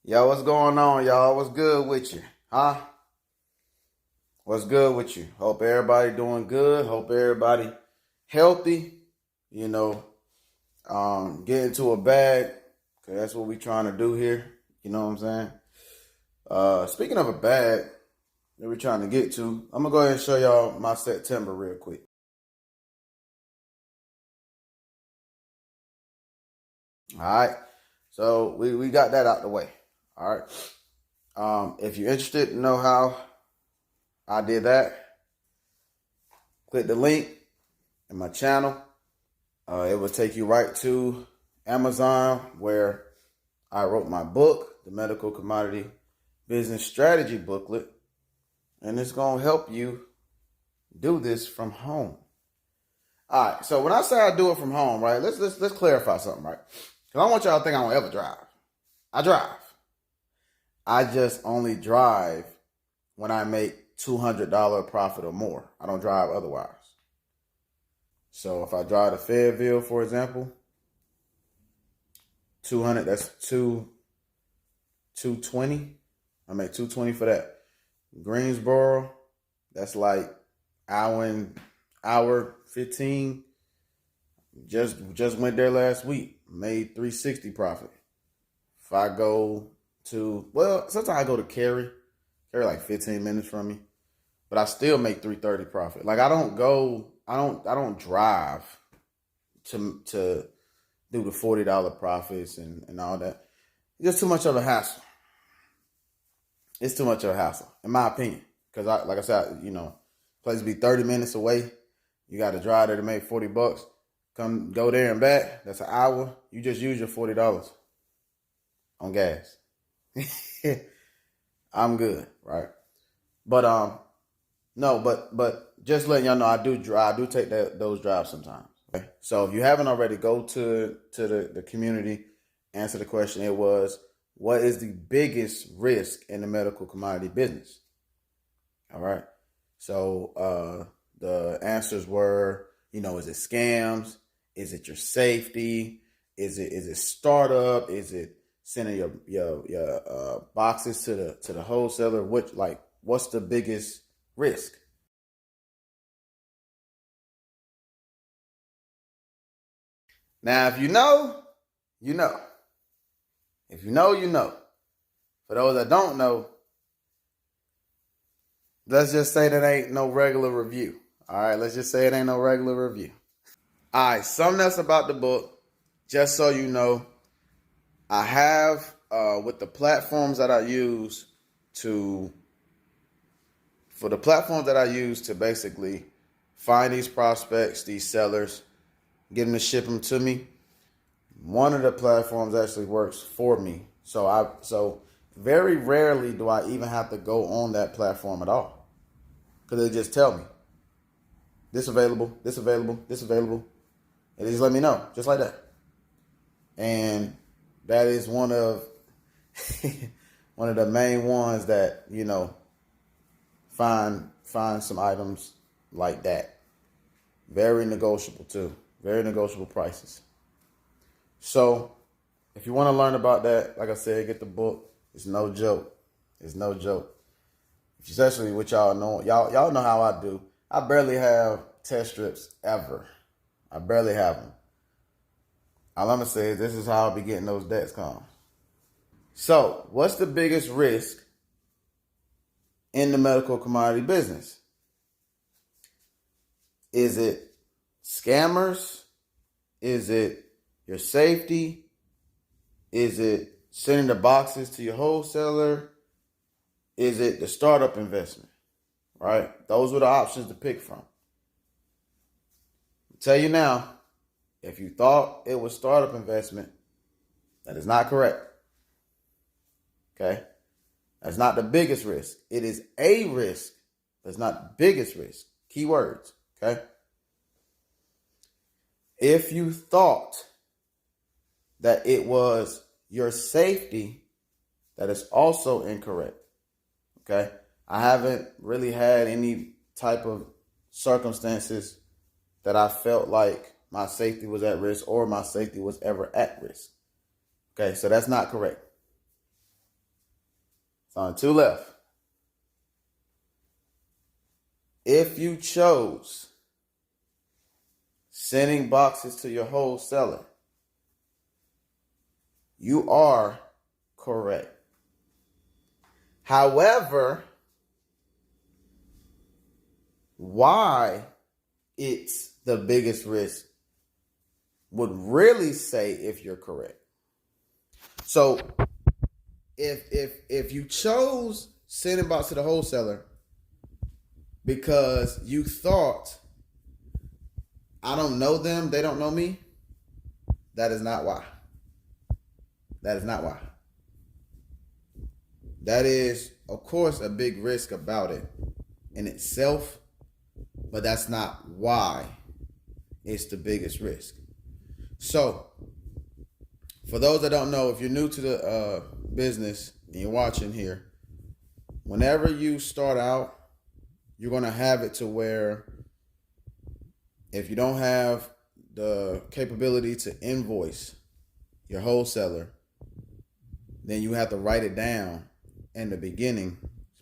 Yo, what's going on, y'all? What's good with you? Huh? What's good with you? Hope everybody doing good. Hope everybody healthy. You know, get into a bag, cause that's what we trying to do here. You know what I'm saying? Speaking of a bag that we're trying to get to, I'm gonna go ahead and show y'all my September real quick. All right. So we got that out the way. All right. If you're interested to know how I did that, click the link in my channel. It will take you right to Amazon where I wrote my book, the Medical Commodity Business Strategy Booklet, and it's going to help you do this from home. All right, so when I say I do it from home, right, let's clarify something, right? Because I don't want y'all to think I don't ever drive. I drive. I just only drive when I make $200 profit or more. I don't drive otherwise. So if I drive to Fayetteville, for example, 200, that's 220. I make 220 for that. Greensboro, that's like hour 15. Just went there last week. Made 360 profit. If I go to, well, sometimes I go to Cary like 15 minutes from me, but I still make 330 profit. Like I don't drive to do the $40 profits and all that. It's just too much of a hassle. It's too much of a hassle, in my opinion. Because like I said, place be 30 minutes away. You got to drive there to make $40. Go there and back. That's an hour. You just use your $40 on gas. I'm good, right? But no, but just letting y'all know, I do take those drives sometimes. Okay? So if you haven't already, go to the community, answer the question. It was, what is the biggest risk in the medical commodity business? All right. So the answers were, is it scams? Is it your safety? Is it startup? Is it sending your boxes to the wholesaler? What's the biggest risk? Now, if you know, you know. If you know, you know. For those that don't know, let's just say that ain't no regular review. All right, let's just say it ain't no regular review. All right, something else about the book, just so you know, I have with the platforms that I use to basically find these prospects, these sellers, get them to ship them to me. One of the platforms actually works for me. So very rarely do I even have to go on that platform at all. Because they just tell me, this available, this available, this available. And they just let me know, just like that. And that is one of one of the main ones that, find some items like that. Very negotiable too. Very negotiable prices. So if you want to learn about that, like I said, get the book. It's no joke. It's no joke. Especially what y'all know. Y'all know how I do. I barely have test strips ever. I barely have them. All I'm going to say is this is how I'll be getting those Dexcoms. So what's the biggest risk in the medical commodity business? Is it scammers? Is it your safety? Is it sending the boxes to your wholesaler? Is it the startup investment? Right? Those were the options to pick from. I'll tell you now, if you thought it was startup investment, that is not correct. Okay? That's not the biggest risk. It is a risk. That's not the biggest risk. Keywords. Okay? If you thought that it was your safety, that is also incorrect. Okay? I haven't really had any type of circumstances that I felt like my safety was at risk or my safety was ever at risk. Okay, so that's not correct. It's on 2 left. If you chose sending boxes to your wholesaler, you are correct. However, why it's the biggest risk would really say if you're correct. So if you chose sending box to the wholesaler because you thought, I don't know them, they don't know me, that is not why. That is not why. That is, of course, a big risk about it in itself, but that's not why it's the biggest risk. So, for those that don't know, if you're new to the business and you're watching here, whenever you start out, you're going to have it to where if you don't have the capability to invoice your wholesaler, then you have to write it down in the beginning,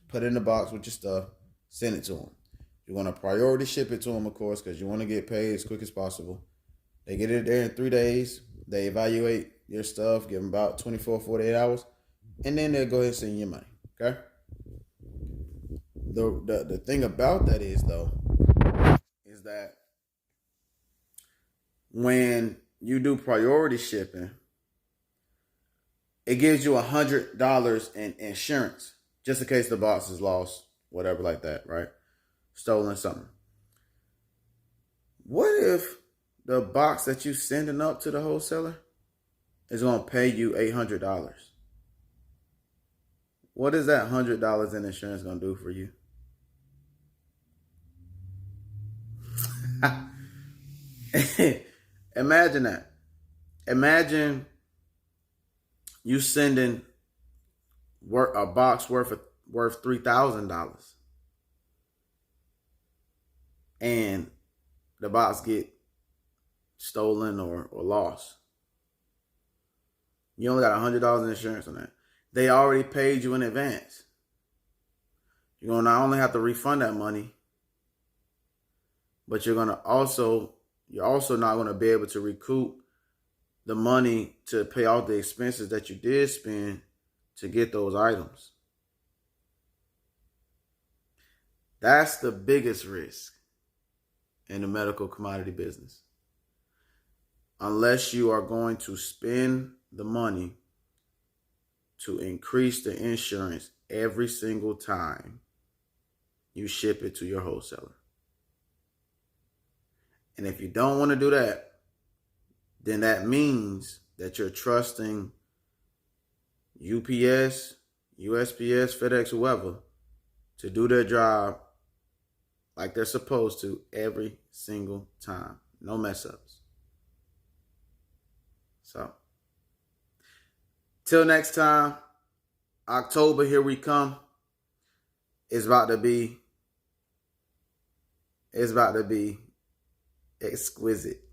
put it in the box with your stuff, send it to them. You want to priority ship it to them, of course, because you want to get paid as quick as possible. They get it there in 3 days. They evaluate your stuff, give them about 24, 48 hours, and then they'll go ahead and send you your money, okay? The thing about that is, though, is that when you do priority shipping, it gives you $100 in insurance, just in case the box is lost, whatever like that, right? Stolen something. What if the box that you sending up to the wholesaler is going to pay you $800? What is that $100 in insurance going to do for you? Imagine that. Imagine you sending a box worth $3,000, and the box get stolen or lost. You only got $100 in insurance on that. They already paid you in advance. You're gonna not only have to refund that money, but you're also not gonna be able to recoup the money to pay off the expenses that you did spend to get those items. That's the biggest risk in the medical commodity business. Unless you are going to spend the money to increase the insurance every single time you ship it to your wholesaler. And if you don't want to do that, then that means that you're trusting UPS, USPS, FedEx, whoever, to do their job like they're supposed to every single time. No mess ups. So, till next time, October, here we come. It's about to be exquisite.